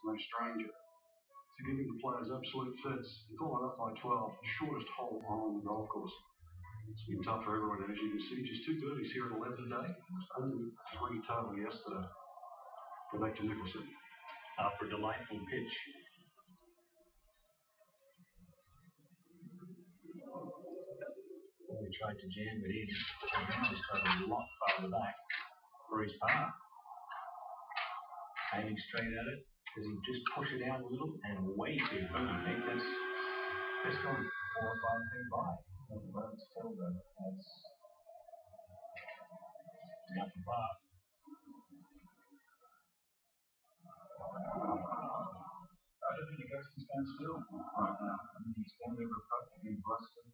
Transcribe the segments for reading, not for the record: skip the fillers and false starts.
no stranger to giving the players absolute fits and followed up by 12, the shortest hole on the golf course. It's been tough for everyone, as you can see. Just 2 birdies here at 11 today. Only 3 total yesterday. Go back to Nicholson. After a delightful pitch. He tried to jam it in. And now he's trying a lot farther back for his par. Aiming straight at it. Does he just push it out a little and way too far? I think that's gone 4 or 5 feet by. Well, it's still though. That's out the par. I don't think he goes to stand still right now. I mean, he's down there with practically blasted.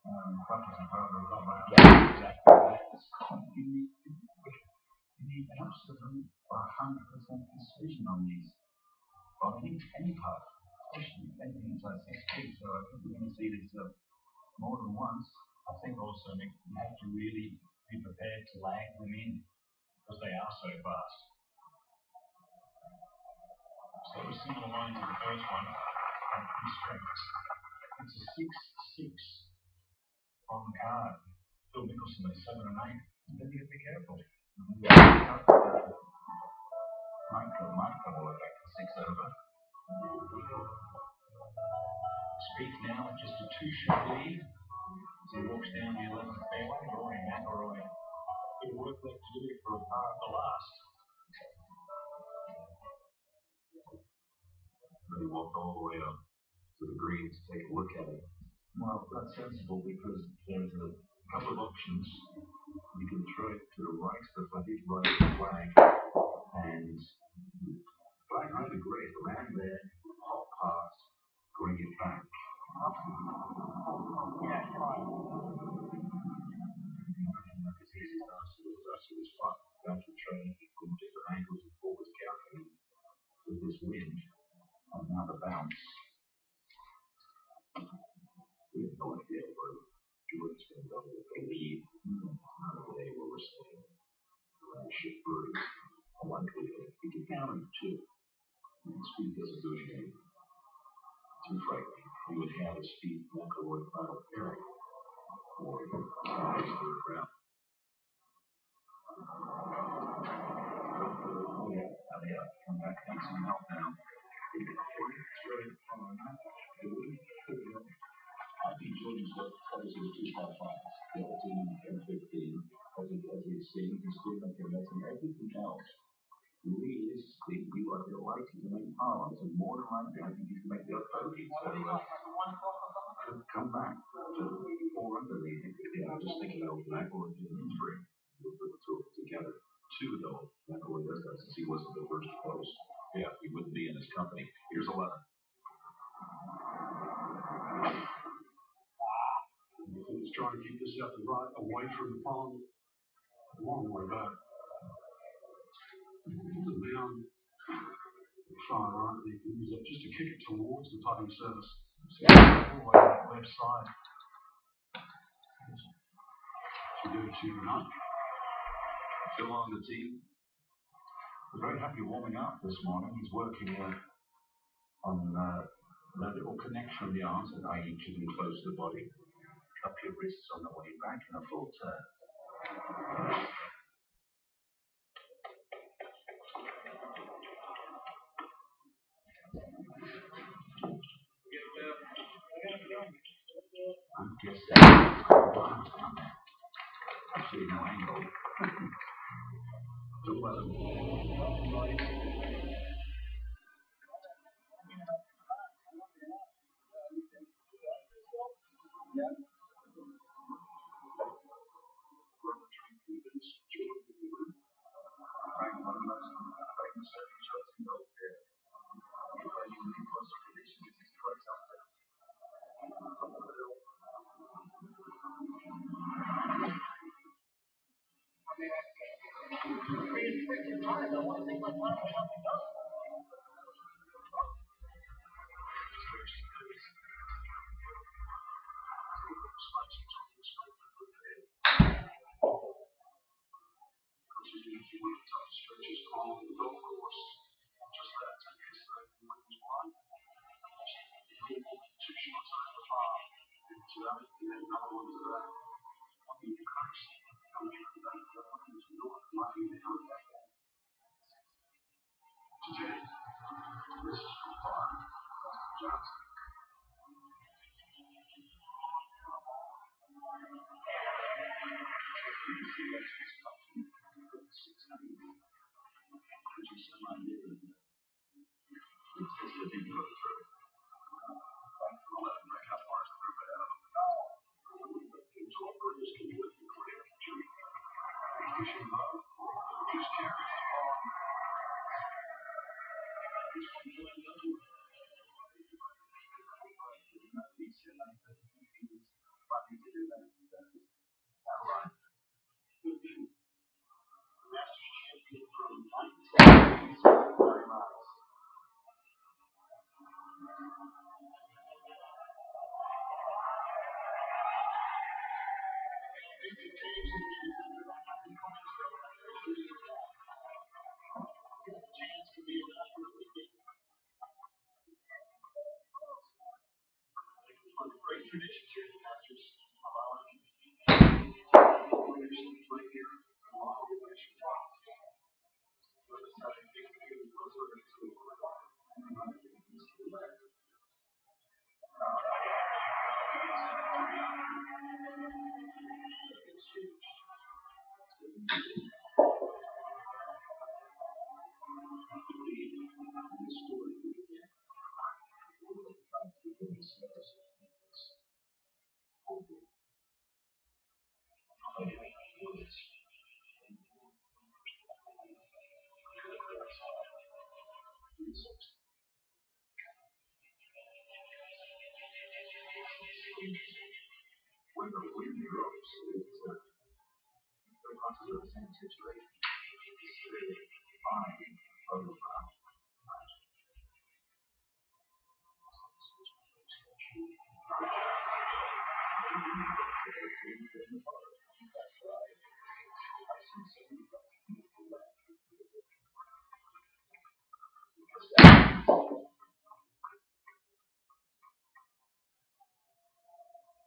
Practicing probably a lot right now. Exactly that. You need absolute 100% precision on these. Well, I think any putt, especially anything inside 6 feet, so I think we're going to see this more than once. I think also, Nick, you have to really be prepared to lag them in because they are so fast. So it was similar line to the first one. It's a 6-6 on the card. Phil Mickelson at 7 and 8. Then you have to be careful. Might come all the way back to 6 over. Speak now at just a 2-shot lead as he walks down the 11th fairway. Rory McIlroy. Good work left to do for a par of the last. He walked all the way up to the green to take a look at it. Well, that's sensible because there's a couple of options. You can throw it to the right, the flag, and flag either great, land there, hop past, bring it back. Yeah, right. It's easy to answer this fun. Going to train from different angles and forwards counting with this wind and now the bounce. We have no idea where Jordan's going to go with the lead. Not a day where we're saying shit birds. Unlikely that if we can count him 2, speed doesn't do anything too frightening. We would have a speed McIlroy final pairing or his 3rd round. Come back, take some help now. Straight from the night. I think Jordan's got obviously the 2 top 5s, 14 and 15. As we've seen, he's still not going to and everything else. Realistically, we are delighted to make par. So more than likely, I think he's going to make the bogey. So come back to 4 under lead. Just thinking of McIlroy doing 3. We'll put the 2 together. 2 though, McIlroy does that since he wasn't the first to close. Yeah, he wouldn't be in his company. Here's 11. He's trying to keep this out the right, away from the pond. A long way back. The mound, far right, he can use that just to kick it towards the putting surface. So all the way to the left side. So do it 2 tonight. Still on the team. He's very happy warming up this morning. He's working on that little connection of the arms, i.e. keeping close to the body. Up your wrists on the way back in a full turn. I guess that's actually no angle. To 11. Stretches on the golf course. Just that today, and then another one today. I mean, you can't see coming from that is not laying down today. This is fire. Johnson. You can see that she's got 600. Which is some idea that it's just a big look through. How far is through it out? It's all British can do it clear. Fishing love. Just carry on. This one doesn't work. All right. Good view. Master champion from 19 miles. Great traditions here at the Masters. Right here. When the wind drops, it's the same situation. Fine, photograph.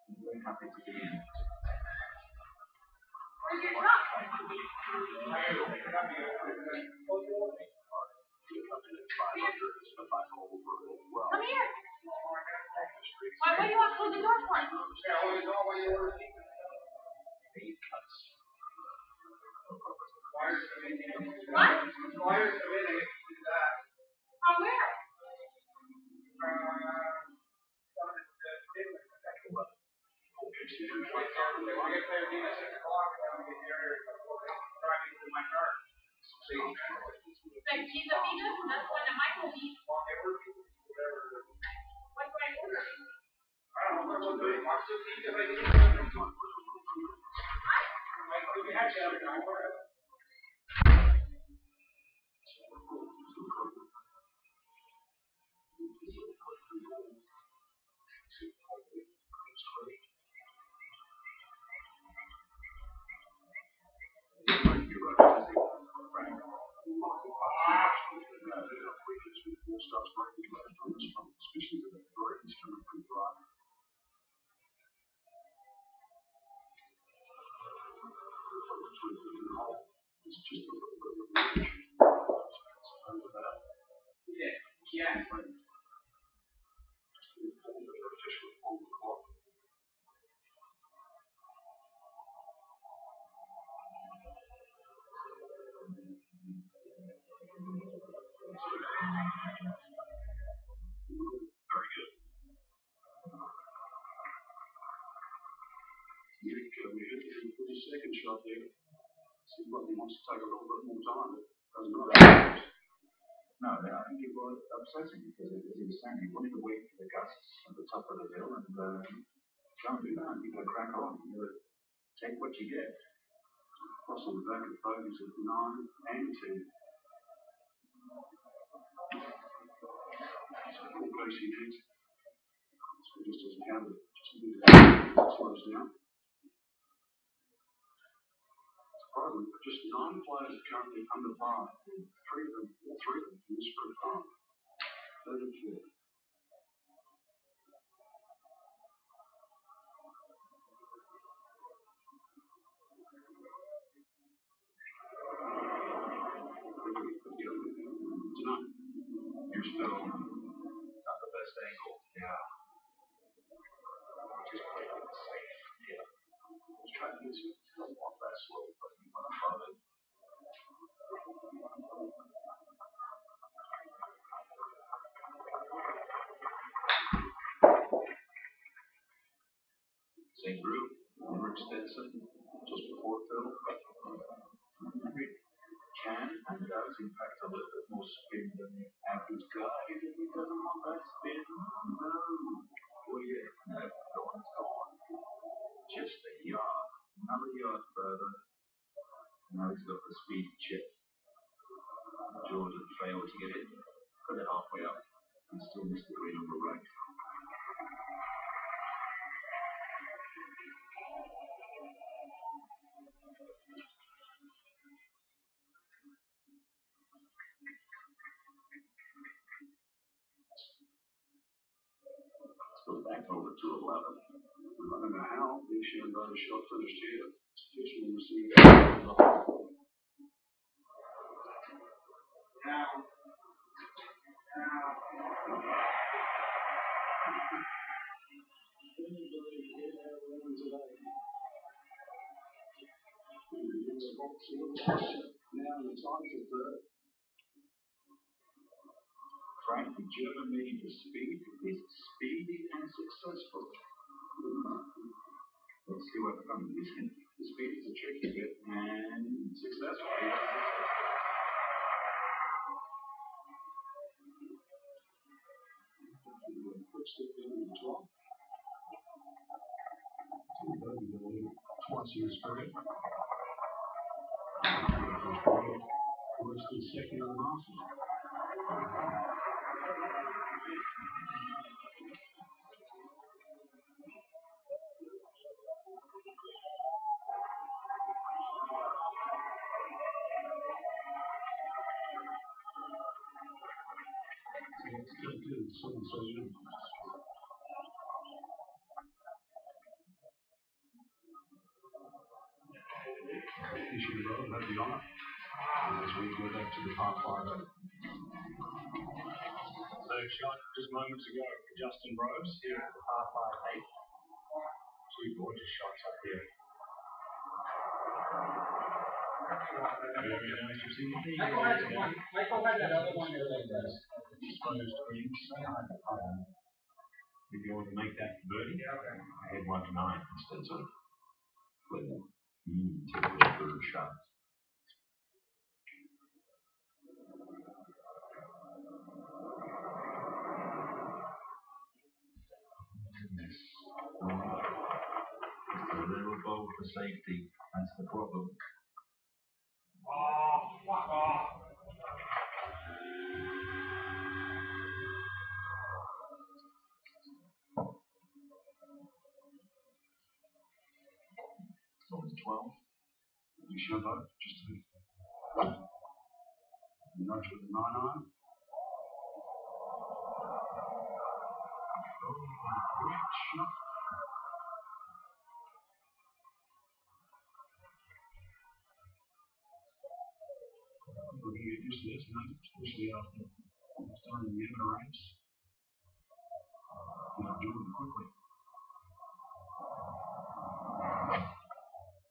I'm very happy to be in. Where's your truck? Come here. Why do you want to close the door for him? What? From where? Like pizza? That's one that Michael eats. What do I order? We hit the second shot there. Seems like he wants to take a little bit more time, but doesn't matter. No, I think it was upsetting because, as he was saying, he wanted to wait for the gusts at the top of the hill, and can't do that. You've got to crack on. You've got to take what you get. Cross on the back of the bogies at 9 and 10. So full pace he needs. So he just doesn't have it. Just slows down. Surprisingly, just 9 players are currently under par. All three of them in this group are third and fourth. French film. Not the best angle. Yeah. Just play it safe. Yeah. Just try to use it. Don't walk that slow, but you want to follow it. St. Group, Henrik Stenson, just before Phil. Can and does impact a little bit more spin than the average guy. If he doesn't want that spin, no. Well, yeah, that one's gone. Just a yard, another yard further. Now he's got the speed chip. Jordan failed to get it. Put it halfway up and still missed the green on the right. Let's go back over to 11. I don't know how the Shambo shot finished here. Fishman received now in the time for third. Frank, the German meaning for speed is speedy and successful. Let's see what comes. The speed is a tricky bit and successful. Quick step in the top. Twice in his career. First and second on the Masters. Still good. Someone says you. Fishing road, that'd be on it. As we go back to the par 5. Third shot just moments ago for Justin Rose here at the par 5 8. Two gorgeous shots up here. Very nice. You've seen the thing. Michael had that other one that like that. Exposed greens. If you want to make that birdie, head 1 to 9 instead of Take the third shot. It's a little bow for safety. That's the problem. Oh, fuck off. So it's 12. You show that just to nudge with the 9-iron. Oh, great shot. People are going to get used to this, especially after starting the end of the race. Now, Jordan quickly.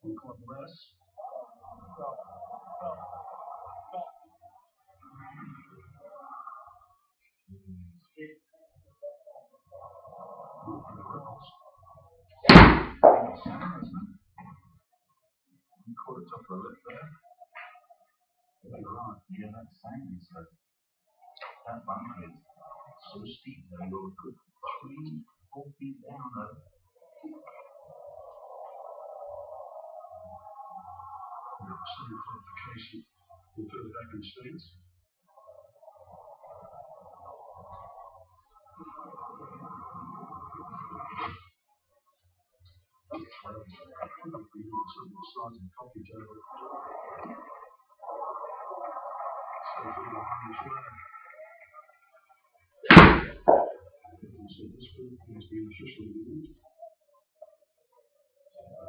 One club less. You caught it up a lip there. Yeah, that's sandy, so that bunker is so steep that you're a good 3-4 feet down though. Same qualification and further back in the stance. Size of the coffee table. So this group has been officially moved.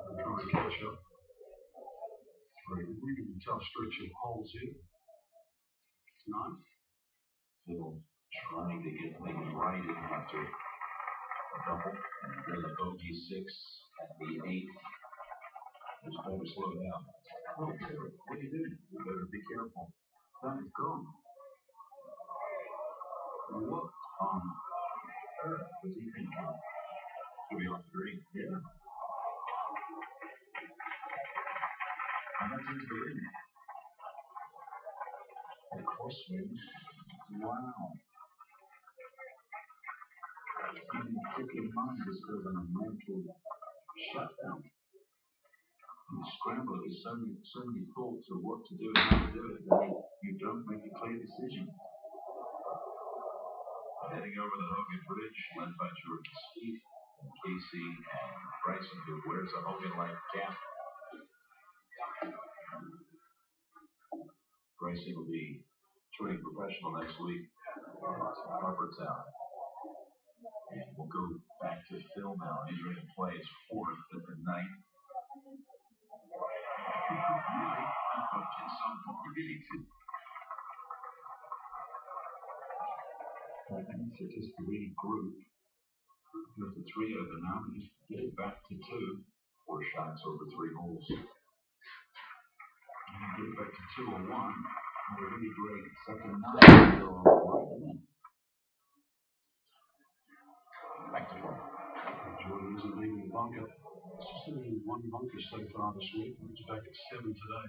I'm trying to catch up. For a really tough stretch of holes here. 9. Phil trying to get things right after a double, and then a bogey 6 at the 8th. Just better slow down. Oh, Taylor, what are you doing? You better be careful. That is gone. What on earth was he thinking? To be off the green. Yeah. And that's into the ring. A crosswind. Wow. In particular mind was goes on a mental shutdown. You scramble with so many thoughts of what to do and how to do it that you don't make a clear decision. Heading over the Hogan Bridge, led by Jordan Spieth and Casey and Bryson, who wears a Hogan-like cap. Bryson will be turning professional next week. Harvard's out. And we'll go back to Phil now. He's ready to play his 4th at the 9th. Really? I thought it's some really good. And it's just really group. With the 3 over now, we just get it back to 2. 4 shots over 3 holes. And get it back to 2 or 1. And a really great second 9. You're right in. Back to 4. Jordan isn't leaving the bunker. It's just only 1 bunker so far this week. He's back at 7 today.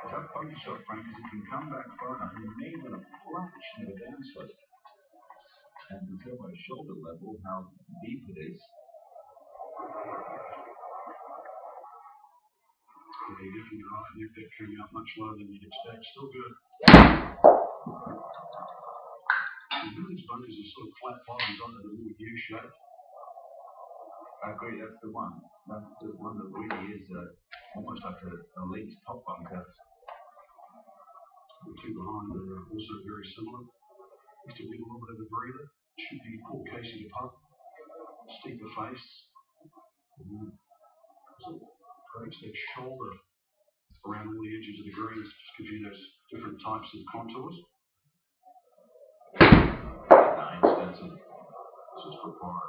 That bunker shot, Frank, is it can come back far enough. You may win a fraction of a downslope. And you can tell by shoulder level how deep it is. Yeah, you're definitely right. You're coming out much lower than you'd expect. Still good. These bunkers are sort of flat bottoms under the little U-shape. I agree, that's the one. That's the one that really is almost like a late top bunker. The 2 behind are also very similar. Used to be a little bit of a breather. Should be Paul Casey to putt. Steeper face. So breaks their shoulder around all the edges of the greens. Just gives you those different types of contours. 9 Stetson. This is for par.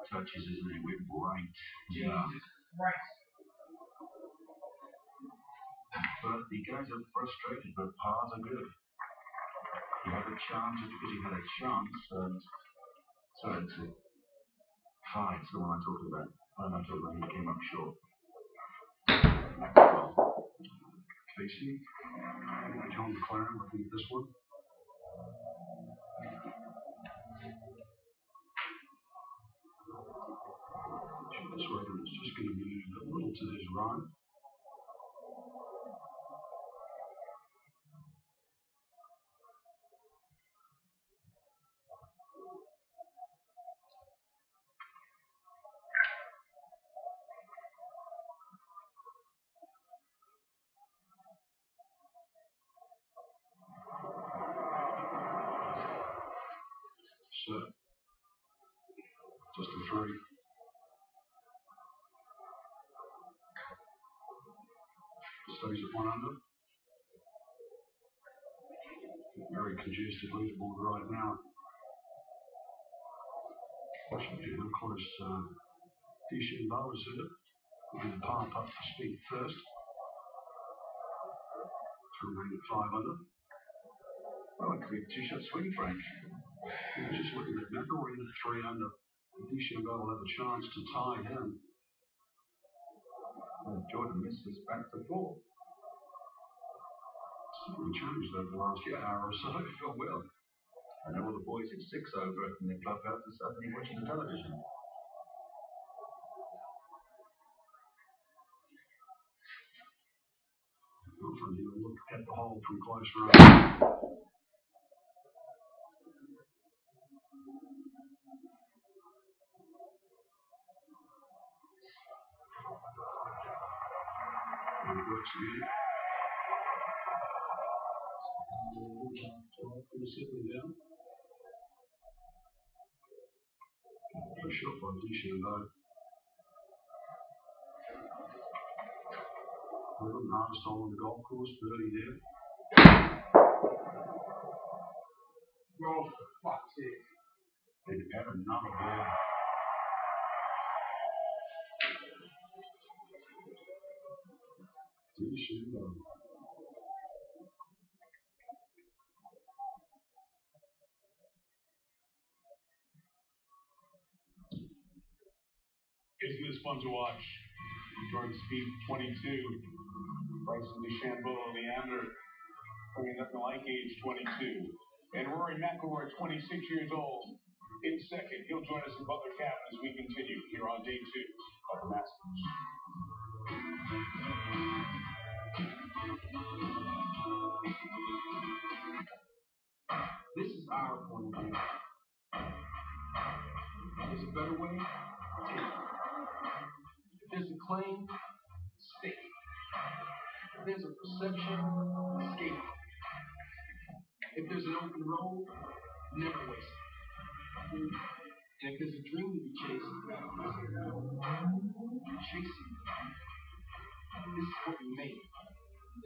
Touches, isn't it? We're right. Yeah. Right. But the guys are frustrated, but pars are good. He had a chance just because he had a chance. Sorry, it's 5, it's the one I talked about. I'm not talking about he came up short. Casey. John McLaren looking at this one. This weather is just going to move a little to his right. So, just a 3. Stays at 1 under. Very congested leaderboard right now. Watching it real close. DeChambeau has hit it. We'll do the par putt for Spieth first. Through rain at 5 under. Well, it could be a 2-shot swing, Frank. Just looking at McIlroy at 3 under. DeChambeau will have a chance to tie him. Well, Jordan misses back to 4. Something changed over the last hour or so. Oh, well. I know all the boys at 6 over in the clubhouse are suddenly watching the television. From here, look at the hole from close range. And it works again. Sitting down. A shot by DeChambeau. Hardest hole on the golf course, birdie there. Oh, fuck's sake. They better not a ball. Isn't this fun to watch? Jordan Speed 22, Bryson DeChambeau, Leander, bringing nothing like age 22. And Rory McIlroy, 26 years old, in second. He'll join us in Butler Cabin as we continue here on day 2 of the Masters. This is our point of view. There's a better way, take it. If there's a claim, stake it. If there's a perception, escape it. If there's an open road, never waste it. And if there's a dream to be chased, chase it. This is what we make.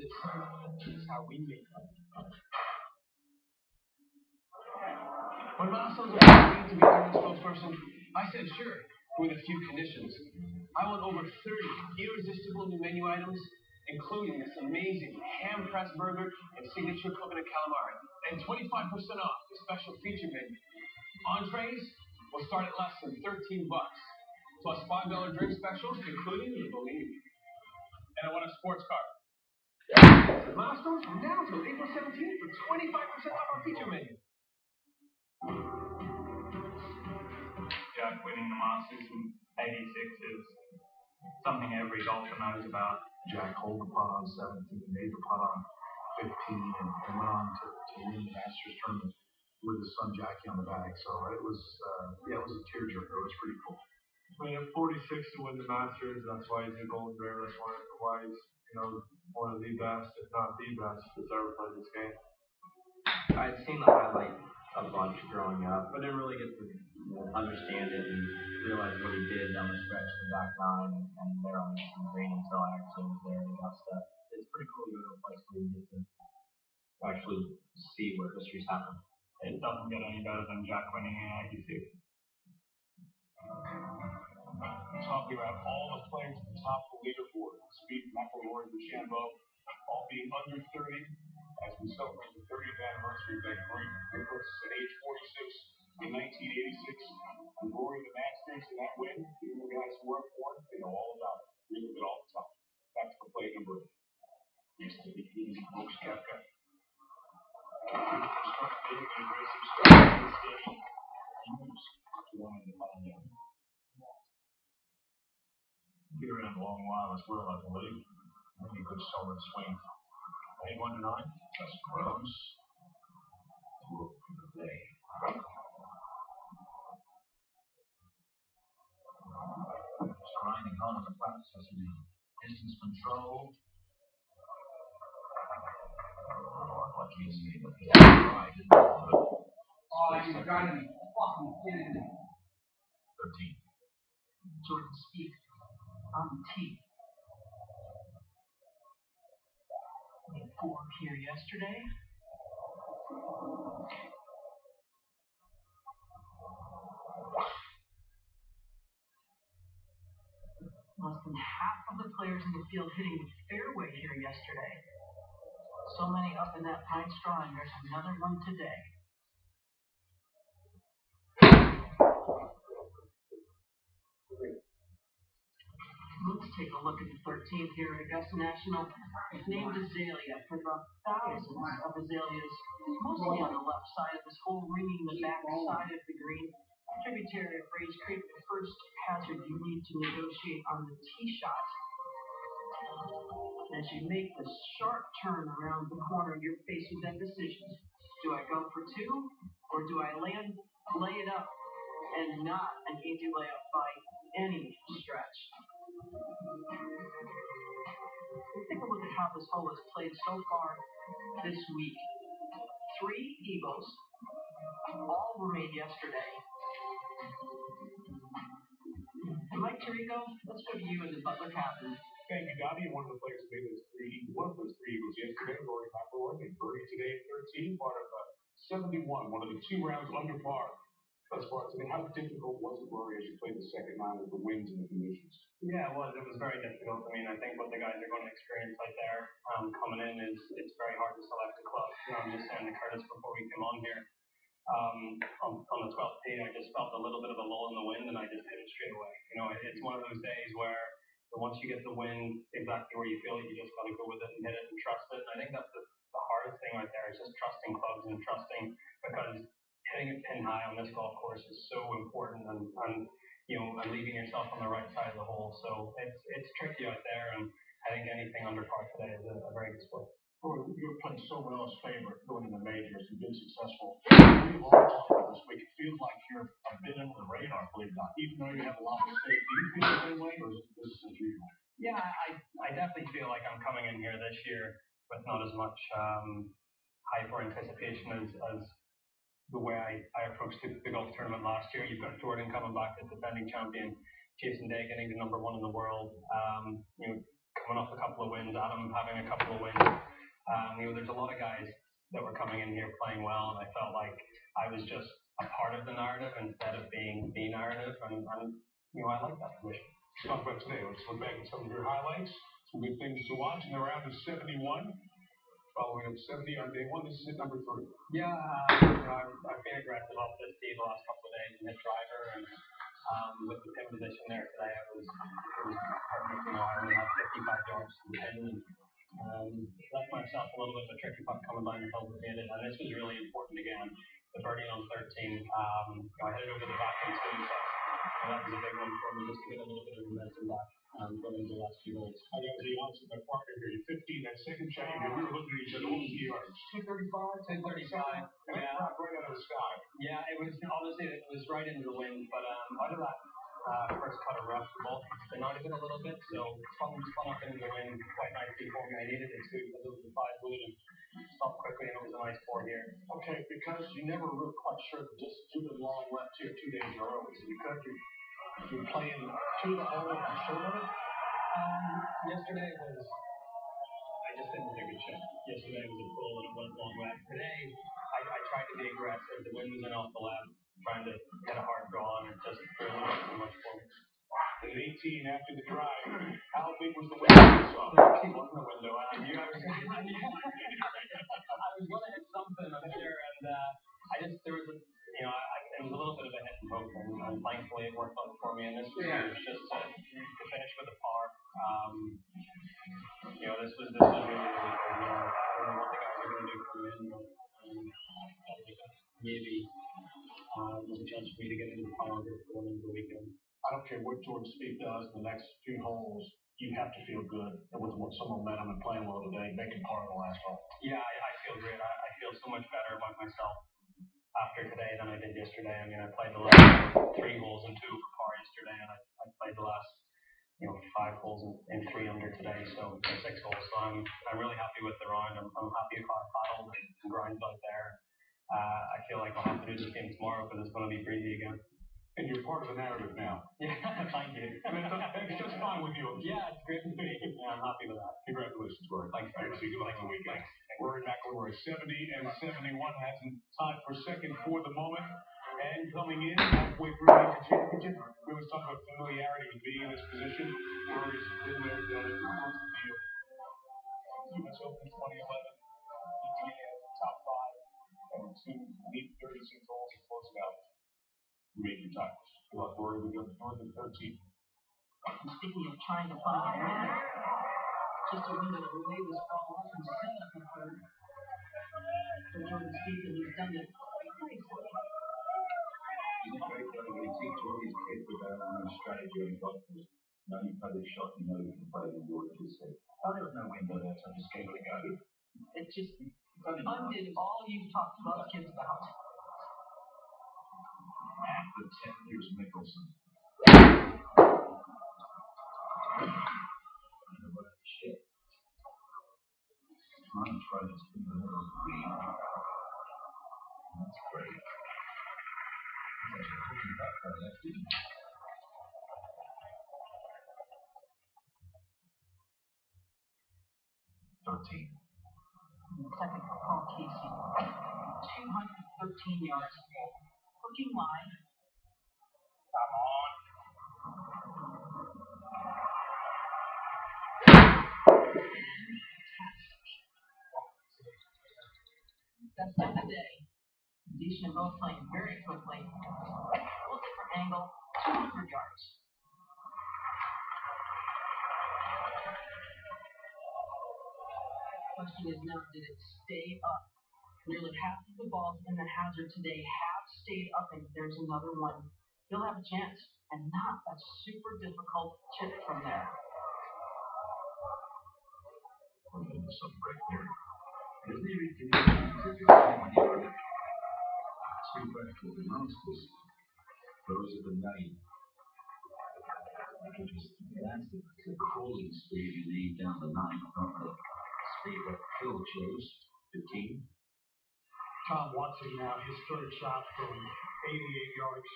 This is how we make it. When Milestones asked me to be their spokesperson, I said sure, with a few conditions. I want over 30 irresistible new menu items, including this amazing ham-pressed burger and signature coconut calamari, and 25% off the special feature menu. Entrees will start at less than $13, plus $5 drink specials, including, you believe me. And I want a sports car. Milestones from now till April 17th for 25% off our feature menu. Jack winning the Masters in '86 is something every golfer knows about. Jack hold the putt on 17, made the putt on 15, and went on to win the Masters tournament with his son Jackie on the back. So it was a tearjerker. It was pretty cool. I mean, at 46 to win the Masters, that's why he's a golden bear. That's why he's, one of the best, if not the best, that's ever played this game. I'd seen the highlight a bunch growing up, but didn't really get to understand it and realize what he did down the stretch to the back nine and there on the green until I actually was there in Augusta. It's pretty cool to go to a place where you get to actually see where history's happened. It doesn't get any better than Jack winning in '86. Talking about all the players at the top of the leaderboard, Speed, McIlroy, DeChambeau, all being under 30, as we celebrate the 30th anniversary of that great Nicholas at age 46 in 1986. And Rory the Masters in that win, even the guys who weren't born, they know all about it. Read it all the time. That's for play number 8. Used to be easy, folks, Kafka. Start making the aggressive start in the stadium. Use to one in the final. Been around a long while as well, I believe. Really good solid swing. 81 to 9. That's close. Work for the day. Just grinding hard on the practice session. Distance control. Lucky is me, but right. Oh, you gotta be fucking kidding me. 13. Jordan Speed on the tee. 4 here yesterday. Less than half of the players in the field hitting the fairway here yesterday. So many up in that pine straw, and there's another one today. Let's take a look at the 13th here at Augusta National. It's named Azalea for the thousands of azaleas, mostly on the left side of this hole, ringing the back side of the green. Tributary of Rage Creek, the first hazard you need to negotiate on the tee shot. As you make the sharp turn around the corner, you're faced with that decision. Do I go for 2, or do I lay it up, and not an easy layup by any stretch? Take a look at how this hole has played so far this week. 3 eagles, all were made yesterday. And Mike Tirico, let's go to you in the Butler Cabin. Thank you, Donnie. And one of the players who made those one of those three eagles yesterday, Rory McIlroy, made birdie today at 13, part of 71, one of the 2 rounds under par. Thus far today, how difficult was it, Rory, as you played the second round with the winds and the conditions? Yeah, it was. It was very difficult. I mean, I think what the guys are going to experience out there coming in is it's very hard to select a club. You know, I'm just saying to Curtis before we came on here, on the 12th tee, I just felt a little bit of a lull in the wind, and I just hit it straight away. You know, it's one of those days where once you get the wind exactly where you feel it, you just got to go with it and hit it and trust it. And I think that's the hardest thing right there is just trusting clubs and trusting, because hitting it pin high on this golf course is so important, and you know, and leaving yourself on the right side of the hole. So it's tricky out there, and I think anything under par today is a very good sport. You're playing so well as favorite going in the majors. You've been successful. We've all talked about this week. It feels like you're a bit under the radar, believe it or not, even though you have a lot of stake. Do you feel the same way, or is it business as usual? Yeah, I definitely feel like I'm coming in here this year with not as much hype or anticipation as the way I approached the golf tournament last year. You've got Jordan coming back as defending champion, Jason Day getting to #1 in the world, you know, coming off a couple of wins, Adam having a couple of wins. You know, there's a lot of guys that were coming in here playing well, and I felt like I was just a part of the narrative instead of being the narrative, and you know, I like that position. Let's talk about today. Let's look back at some of your highlights, some good things to watch in the round of 71. Following up 70 on day 1, this is hit number 3. Yeah, you know, I've been aggressive off this tee the last couple of days and hit driver, and with the pin position there today, it was perfect. You know, I only had 55 yards to the pin, and left myself a little bit of a tricky putt coming down the hill with it, and this was really important again. The birdie on 13, you know, I hit it over the back on 2, so that was a big one for me just to get a little bit of momentum back going into the last few holes. I got to be honest with my partner here. You 15, that second shot, we were looking at each other. What was the yards? 235. And that dropped right out of the sky. Yeah, it was honestly, it was right into the wind, but out of that first cut of rough, the ball spun out of it a little bit, so spun up into the wind quite nicely for me. I needed it to, because it was a 5 wood and stopped quickly, and it was a nice 4 here. Okay, because you never were quite sure just due to the long left here 2 days in a row. Is it because you're playing to the hole and short of it? Yesterday was, I just didn't take a shot. Yesterday was a pull and it went long left. Today, I tried to be aggressive. The wind was in off the left, trying to hit a hard draw, and it just really wasn't too much for me. At 18 after the drive, how big was the window you saw? There actually wasn't a window. I knew I was going to hit something, I'm sure, and there was a, you know, it was a little bit of a hit and hope, and thankfully it worked out for me, and this was just to finish with a par. You know, this was really, really good. I don't know what the guys are going to do for me, but maybe there's a chance for me to get into the final group going into the weekend. I don't care what Jordan Spieth does in the next few holes, you have to feel good. And with some momentum and playing well today, making par in the last hole. Yeah, I feel great. I feel so much better about myself after today than I did yesterday. I mean, I played the last 3 holes and 2 for par yesterday, and I played the last, you know, 5 holes and 3 under today, so 6 holes. So I'm really happy with the round. I'm happy with how I battled and grinded out there. I feel like I'll have to do this game tomorrow because it's going to be breezy again. And you're part of the narrative now. Yeah, thank you. It's just fine with you. Yeah, it's great to be. Yeah, I'm happy with that. Congratulations, Rory. Thanks very much. See you on the weekend. Rory McIlroy, 70 and 71, hasn't tied for second for the moment. And coming in halfway through the championship, we always talk about familiarity with being in this position. Rory's been there, done it. What's the deal? US Open 2011, PGA top 5, and 2 lead 36 holes and close it out. Major titles. Like Rory, we got more than 13. Speaking of trying to find a winner, just a window away this ball up and set up for Jordan Spieth, and he's done it quite nicely. He's very clever. He teaches all these kids about strategy on golf course. Now you play this shot, you know you can play the water to say, oh, there was no window there, so I just gave it a go. It just undid all you've talked about kids about. After 10 years, Mickelson. Shit. I'm trying to spin the little green. That's great. And the second for Paul Casey. 213 yards. Hooking line. Come on. That's not the day. Deesh and both playing very quickly. A little different angle. 200 yards. The question is now, did it stay up? Nearly half of the balls in the hazard today have stayed up, and there's another one. He'll have a chance, and not a super difficult chip from there. Some break there. Isn't it ridiculous? When you're in two breakfast the monsters, those are the name. That's the crawling speed you need down the line, not the speed that Phil chose, 15. Tom Watson now, his third shot from 88 yards.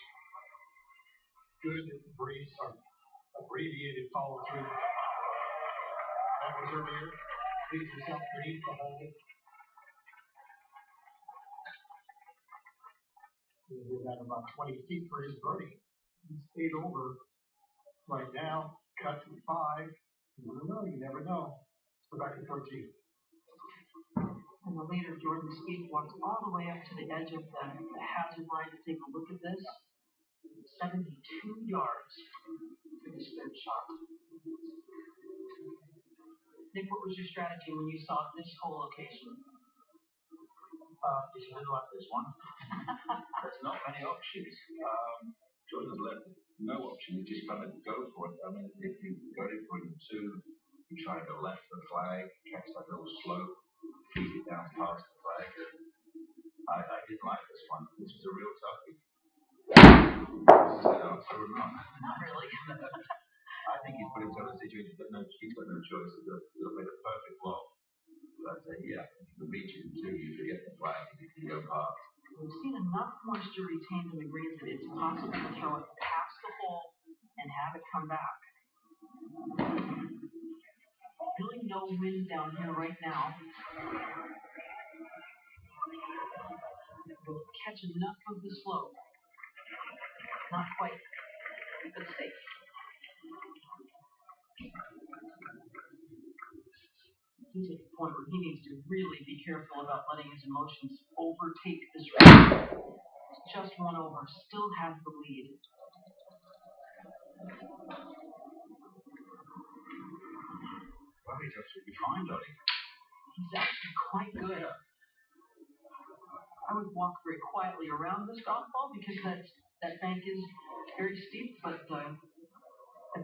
Good brief or abbreviated follow through. That was earlier. Leaves himself beneath the hole. He's at about 20 feet for his birdie. He's 8 over right now. Cut to 5. You never know. You never know. Let's go back to 13. And the leader, Jordan Spieth, walked all the way up to the edge of the hazard line to take a look at this. 72 yards for this third shot. Nick, what was your strategy when you saw this whole location? It's a little like this one. There's not many options. Jordan's left no option. You just kind of go for it. I mean, if you go for it in 2, you try and go left for the flag, catch that little slope, feed it down past the flag. I didn't like this one. This was a real toughie. Not really. I think he's put himself in a situation he's got no choice. He'll make a perfect block. But yeah, if you can reach it in 2, you can get the flag and you can go past. We've seen enough moisture retained in the greens that it's possible to throw it past the hole and have it come back. Really no wind down here right now. We'll catch enough of the slope. Not quite, but safe. He's at the point where he needs to really be careful about letting his emotions overtake this race. Just 1 over, still has the lead. Well, he's absolutely fine, Dottie. He's actually quite good. I would walk very quietly around this golf ball because that bank is very steep, but the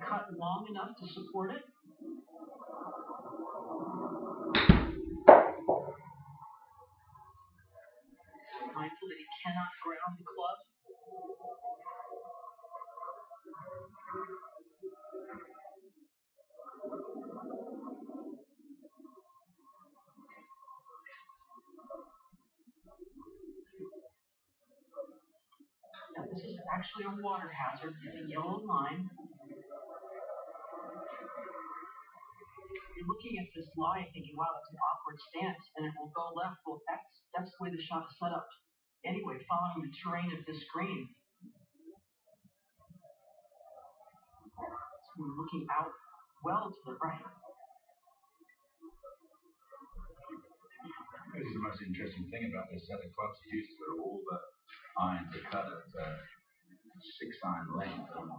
cut long enough to support it. Mindful that he cannot ground the club. Now this is actually a water hazard, a yellow line. You're looking at this line thinking, wow, that's an awkward stance, and it will go left. Well, that's the way the shot is set up. Anyway, following the terrain of this green. So we're looking out well to the right. This is the most interesting thing about this set of clubs used for all the irons are cut at 6-iron length, and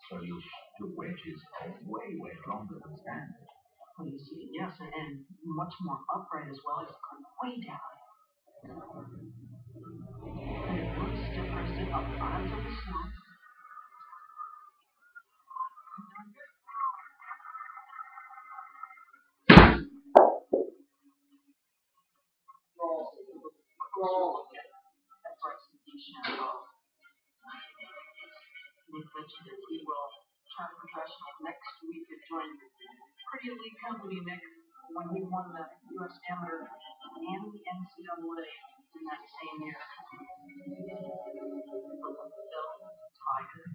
so your wedges are way longer than standard. Well, you see, yes, and much more upright as well. It's going way down. And it looks different up onto the slope. That's right, Nick mentioned that he will turn professional next week and join pretty elite company, Nick, when he won the U.S. Amateur and the NCAA in that same year. Phil, Tiger.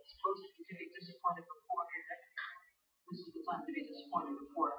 Suppose if you get disappointed before, this is the time to be disappointed before.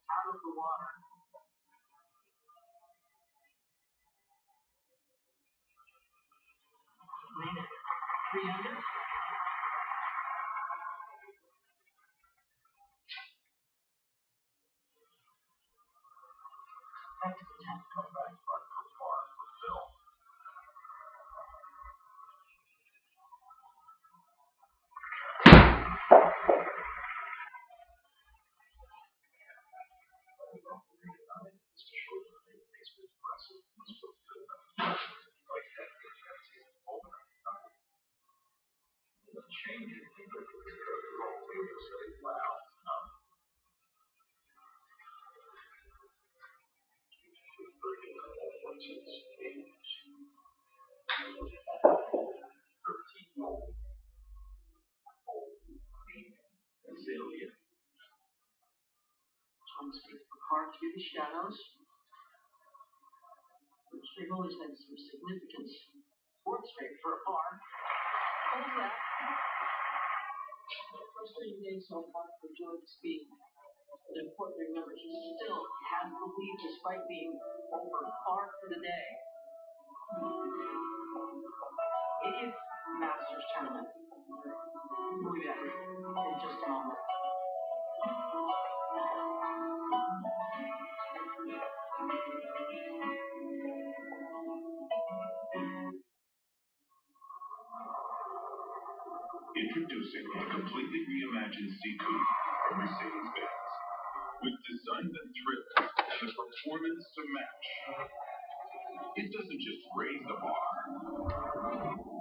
Out of the water. Made it 3 under. Back to the 10. Come back, but for far for Phil. Hard through the shadows, which they've always had some significance. Fourth straight for a par. What is that? First 30 days so far for Joe to speak. But important to remember, he still has the lead despite being over par for the day. 80th Masters Tournament. We'll be back in just a moment. Introducing the completely reimagined C Coupe from Mercedes-Benz. With design that thrills and the performance to match. It doesn't just raise the bar.